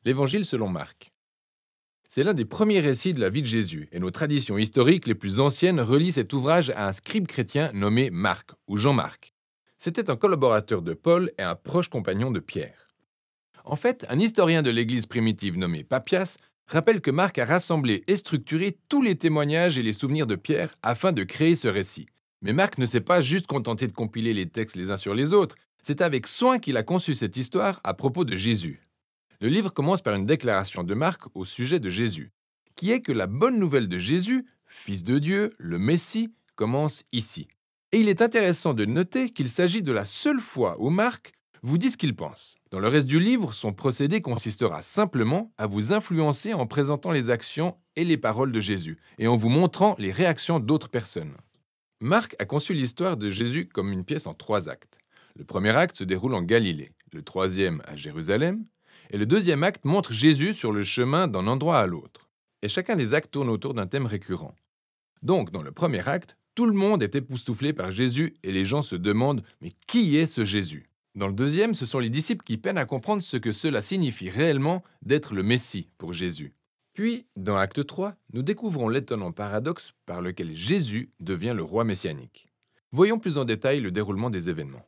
L'Évangile selon Marc. C'est l'un des premiers récits de la vie de Jésus, et nos traditions historiques les plus anciennes relient cet ouvrage à un scribe chrétien nommé Marc, ou Jean-Marc. C'était un collaborateur de Paul et un proche compagnon de Pierre. En fait, un historien de l'Église primitive nommé Papias rappelle que Marc a rassemblé et structuré tous les témoignages et les souvenirs de Pierre afin de créer ce récit. Mais Marc ne s'est pas juste contenté de compiler les textes les uns sur les autres, c'est avec soin qu'il a conçu cette histoire à propos de Jésus. Le livre commence par une déclaration de Marc au sujet de Jésus, qui est que la bonne nouvelle de Jésus, Fils de Dieu, le Messie, commence ici. Et il est intéressant de noter qu'il s'agit de la seule fois où Marc vous dit ce qu'il pense. Dans le reste du livre, son procédé consistera simplement à vous influencer en présentant les actions et les paroles de Jésus, et en vous montrant les réactions d'autres personnes. Marc a conçu l'histoire de Jésus comme une pièce en 3 actes. Le premier acte se déroule en Galilée, le troisième à Jérusalem, et le deuxième acte montre Jésus sur le chemin d'un endroit à l'autre. Et chacun des actes tourne autour d'un thème récurrent. Donc, dans le premier acte, tout le monde est époustouflé par Jésus et les gens se demandent « Mais qui est ce Jésus ?» Dans le deuxième, ce sont les disciples qui peinent à comprendre ce que cela signifie réellement d'être le Messie pour Jésus. Puis, dans Acte 3, nous découvrons l'étonnant paradoxe par lequel Jésus devient le roi messianique. Voyons plus en détail le déroulement des événements.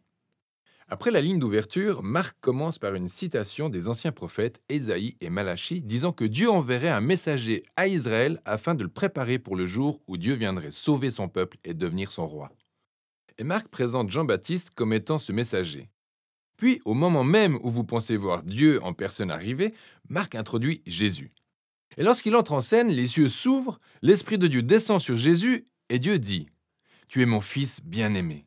Après la ligne d'ouverture, Marc commence par une citation des anciens prophètes Ésaïe et Malachie disant que Dieu enverrait un messager à Israël afin de le préparer pour le jour où Dieu viendrait sauver son peuple et devenir son roi. Et Marc présente Jean-Baptiste comme étant ce messager. Puis, au moment même où vous pensez voir Dieu en personne arriver, Marc introduit Jésus. Et lorsqu'il entre en scène, les cieux s'ouvrent, l'Esprit de Dieu descend sur Jésus et Dieu dit « Tu es mon Fils bien-aimé ».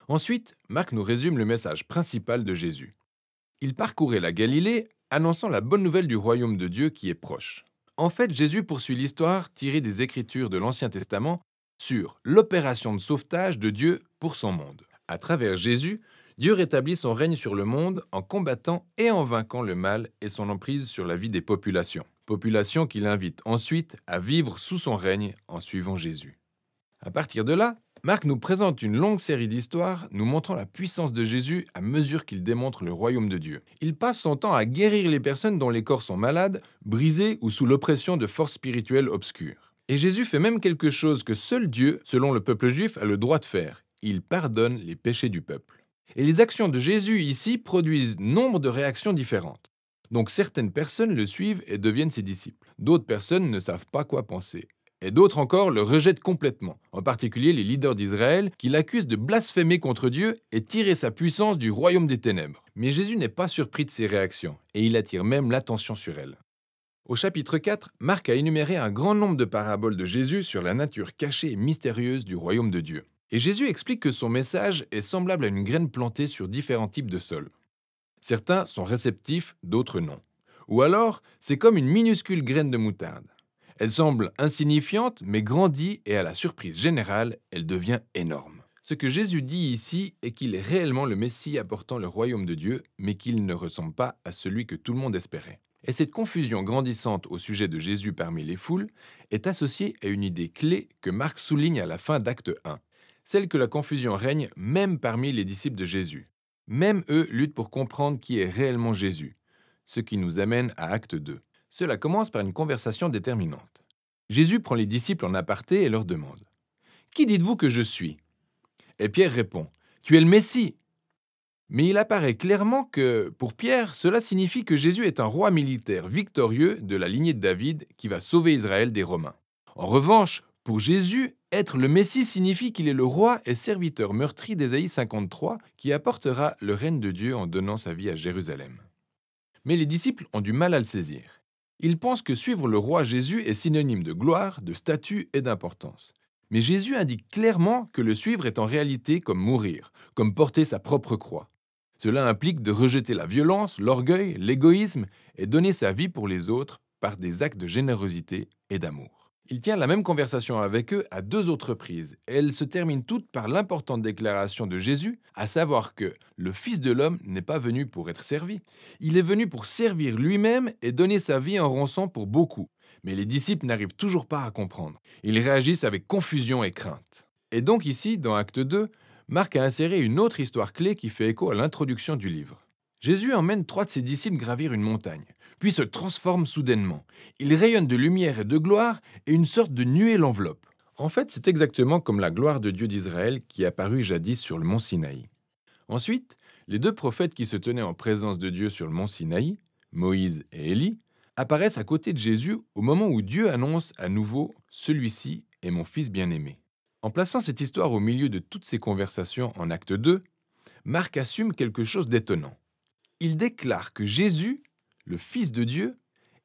Ensuite, Marc nous résume le message principal de Jésus. Il parcourait la Galilée, annonçant la bonne nouvelle du royaume de Dieu qui est proche. En fait, Jésus poursuit l'histoire tirée des Écritures de l'Ancien Testament sur l'opération de sauvetage de Dieu pour son monde. À travers Jésus, Dieu rétablit son règne sur le monde en combattant et en vainquant le mal et son emprise sur la vie des populations. Populations qu'il invite ensuite à vivre sous son règne en suivant Jésus. À partir de là, Marc nous présente une longue série d'histoires nous montrant la puissance de Jésus à mesure qu'il démontre le royaume de Dieu. Il passe son temps à guérir les personnes dont les corps sont malades, brisés ou sous l'oppression de forces spirituelles obscures. Et Jésus fait même quelque chose que seul Dieu, selon le peuple juif, a le droit de faire. Il pardonne les péchés du peuple. Et les actions de Jésus ici produisent nombre de réactions différentes. Donc certaines personnes le suivent et deviennent ses disciples. D'autres personnes ne savent pas quoi penser. Et d'autres encore le rejettent complètement, en particulier les leaders d'Israël qui l'accusent de blasphémer contre Dieu et tirer sa puissance du royaume des ténèbres. Mais Jésus n'est pas surpris de ces réactions, et il attire même l'attention sur elles. Au chapitre 4, Marc a énuméré un grand nombre de paraboles de Jésus sur la nature cachée et mystérieuse du royaume de Dieu. Et Jésus explique que son message est semblable à une graine plantée sur différents types de sols. Certains sont réceptifs, d'autres non. Ou alors, c'est comme une minuscule graine de moutarde. Elle semble insignifiante, mais grandit et à la surprise générale, elle devient énorme. Ce que Jésus dit ici est qu'il est réellement le Messie apportant le royaume de Dieu, mais qu'il ne ressemble pas à celui que tout le monde espérait. Et cette confusion grandissante au sujet de Jésus parmi les foules est associée à une idée clé que Marc souligne à la fin d'Acte 1, celle que la confusion règne même parmi les disciples de Jésus. Même eux luttent pour comprendre qui est réellement Jésus, ce qui nous amène à Acte 2. Cela commence par une conversation déterminante. Jésus prend les disciples en aparté et leur demande « Qui dites-vous que je suis ?» Et Pierre répond « Tu es le Messie !» Mais il apparaît clairement que, pour Pierre, cela signifie que Jésus est un roi militaire victorieux de la lignée de David qui va sauver Israël des Romains. En revanche, pour Jésus, être le Messie signifie qu'il est le roi et serviteur meurtri d'Ésaïe 53 qui apportera le règne de Dieu en donnant sa vie à Jérusalem. Mais les disciples ont du mal à le saisir. Ils pensent que suivre le roi Jésus est synonyme de gloire, de statut et d'importance. Mais Jésus indique clairement que le suivre est en réalité comme mourir, comme porter sa propre croix. Cela implique de rejeter la violence, l'orgueil, l'égoïsme et donner sa vie pour les autres par des actes de générosité et d'amour. Il tient la même conversation avec eux à 2 autres reprises, et elles se terminent toutes par l'importante déclaration de Jésus, à savoir que le Fils de l'homme n'est pas venu pour être servi. Il est venu pour servir lui-même et donner sa vie en rançon pour beaucoup. Mais les disciples n'arrivent toujours pas à comprendre. Ils réagissent avec confusion et crainte. Et donc ici, dans Acte 2, Marc a inséré une autre histoire clé qui fait écho à l'introduction du livre. Jésus emmène 3 de ses disciples gravir une montagne, puis se transforme soudainement. Il rayonne de lumière et de gloire, et une sorte de nuée l'enveloppe. En fait, c'est exactement comme la gloire de Dieu d'Israël qui apparut jadis sur le mont Sinaï. Ensuite, les deux prophètes qui se tenaient en présence de Dieu sur le mont Sinaï, Moïse et Élie, apparaissent à côté de Jésus au moment où Dieu annonce à nouveau « Celui-ci est mon Fils bien-aimé ». En plaçant cette histoire au milieu de toutes ces conversations en acte 2, Marc assume quelque chose d'étonnant. Il déclare que Jésus, le Fils de Dieu,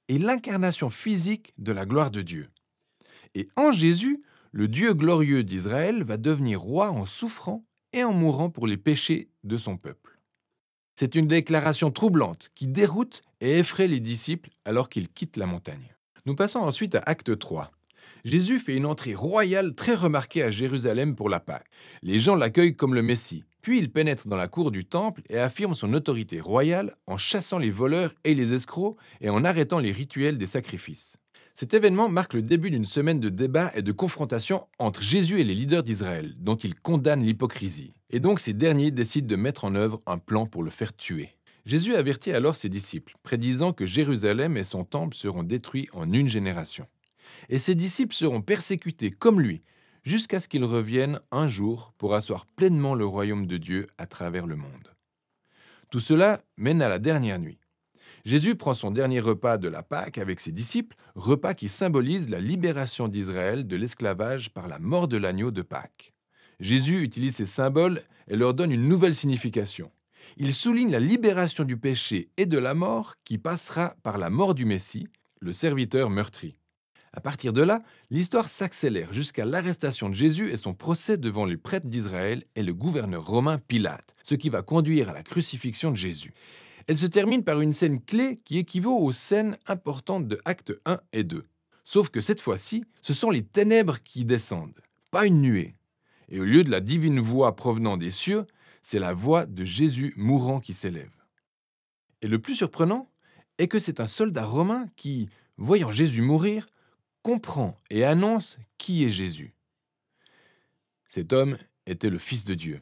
est l'incarnation physique de la gloire de Dieu. Et en Jésus, le Dieu glorieux d'Israël va devenir roi en souffrant et en mourant pour les péchés de son peuple. C'est une déclaration troublante qui déroute et effraie les disciples alors qu'ils quittent la montagne. Nous passons ensuite à Acte 3. Jésus fait une entrée royale très remarquée à Jérusalem pour la Pâque. Les gens l'accueillent comme le Messie. Puis il pénètre dans la cour du temple et affirme son autorité royale en chassant les voleurs et les escrocs et en arrêtant les rituels des sacrifices. Cet événement marque le début d'une semaine de débats et de confrontations entre Jésus et les leaders d'Israël, dont il condamne l'hypocrisie. Et donc ces derniers décident de mettre en œuvre un plan pour le faire tuer. Jésus avertit alors ses disciples, prédisant que Jérusalem et son temple seront détruits en une génération. Et ses disciples seront persécutés comme lui, jusqu'à ce qu'il revienne un jour pour asseoir pleinement le royaume de Dieu à travers le monde. Tout cela mène à la dernière nuit. Jésus prend son dernier repas de la Pâque avec ses disciples, repas qui symbolise la libération d'Israël de l'esclavage par la mort de l'agneau de Pâques. Jésus utilise ces symboles et leur donne une nouvelle signification. Il souligne la libération du péché et de la mort qui passera par la mort du Messie, le serviteur meurtri. À partir de là, l'histoire s'accélère jusqu'à l'arrestation de Jésus et son procès devant les prêtres d'Israël et le gouverneur romain Pilate, ce qui va conduire à la crucifixion de Jésus. Elle se termine par une scène clé qui équivaut aux scènes importantes de Actes 1 et 2. Sauf que cette fois-ci, ce sont les ténèbres qui descendent, pas une nuée. Et au lieu de la divine voix provenant des cieux, c'est la voix de Jésus mourant qui s'élève. Et le plus surprenant est que c'est un soldat romain qui, voyant Jésus mourir, comprend et annonce qui est Jésus. Cet homme était le Fils de Dieu.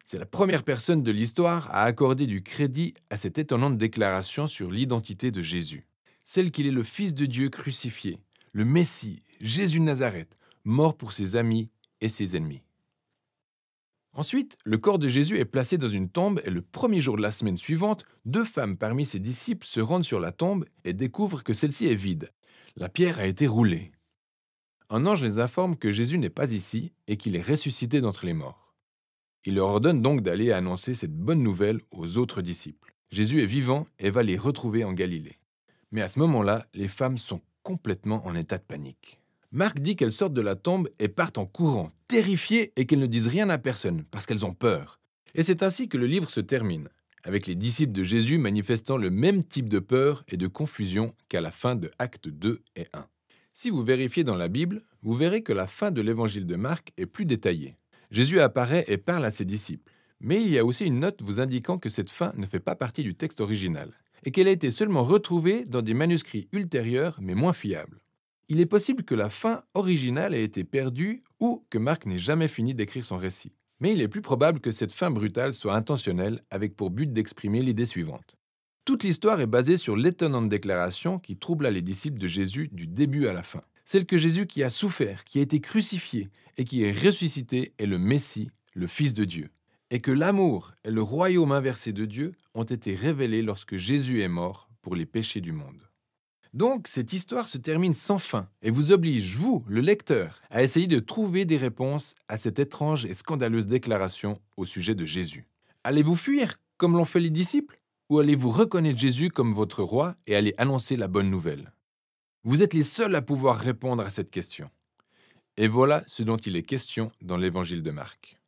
C'est la première personne de l'histoire à accorder du crédit à cette étonnante déclaration sur l'identité de Jésus. Celle qu'il est le Fils de Dieu crucifié, le Messie, Jésus de Nazareth, mort pour ses amis et ses ennemis. Ensuite, le corps de Jésus est placé dans une tombe et le premier jour de la semaine suivante, 2 femmes parmi ses disciples se rendent sur la tombe et découvrent que celle-ci est vide. La pierre a été roulée. Un ange les informe que Jésus n'est pas ici et qu'il est ressuscité d'entre les morts. Il leur ordonne donc d'aller annoncer cette bonne nouvelle aux autres disciples. Jésus est vivant et va les retrouver en Galilée. Mais à ce moment-là, les femmes sont complètement en état de panique. Marc dit qu'elles sortent de la tombe et partent en courant, terrifiées et qu'elles ne disent rien à personne parce qu'elles ont peur. Et c'est ainsi que le livre se termine, avec les disciples de Jésus manifestant le même type de peur et de confusion qu'à la fin de Actes 2 et 1. Si vous vérifiez dans la Bible, vous verrez que la fin de l'évangile de Marc est plus détaillée. Jésus apparaît et parle à ses disciples, mais il y a aussi une note vous indiquant que cette fin ne fait pas partie du texte original, et qu'elle a été seulement retrouvée dans des manuscrits ultérieurs mais moins fiables. Il est possible que la fin originale ait été perdue ou que Marc n'ait jamais fini d'écrire son récit. Mais il est plus probable que cette fin brutale soit intentionnelle avec pour but d'exprimer l'idée suivante. Toute l'histoire est basée sur l'étonnante déclaration qui troubla les disciples de Jésus du début à la fin. Celle que Jésus qui a souffert, qui a été crucifié et qui est ressuscité est le Messie, le Fils de Dieu. Et que l'amour et le royaume inversé de Dieu ont été révélés lorsque Jésus est mort pour les péchés du monde. Donc, cette histoire se termine sans fin et vous oblige, vous, le lecteur, à essayer de trouver des réponses à cette étrange et scandaleuse déclaration au sujet de Jésus. Allez-vous fuir, comme l'ont fait les disciples, ou allez-vous reconnaître Jésus comme votre roi et aller annoncer la bonne nouvelle? Vous êtes les seuls à pouvoir répondre à cette question. Et voilà ce dont il est question dans l'évangile de Marc.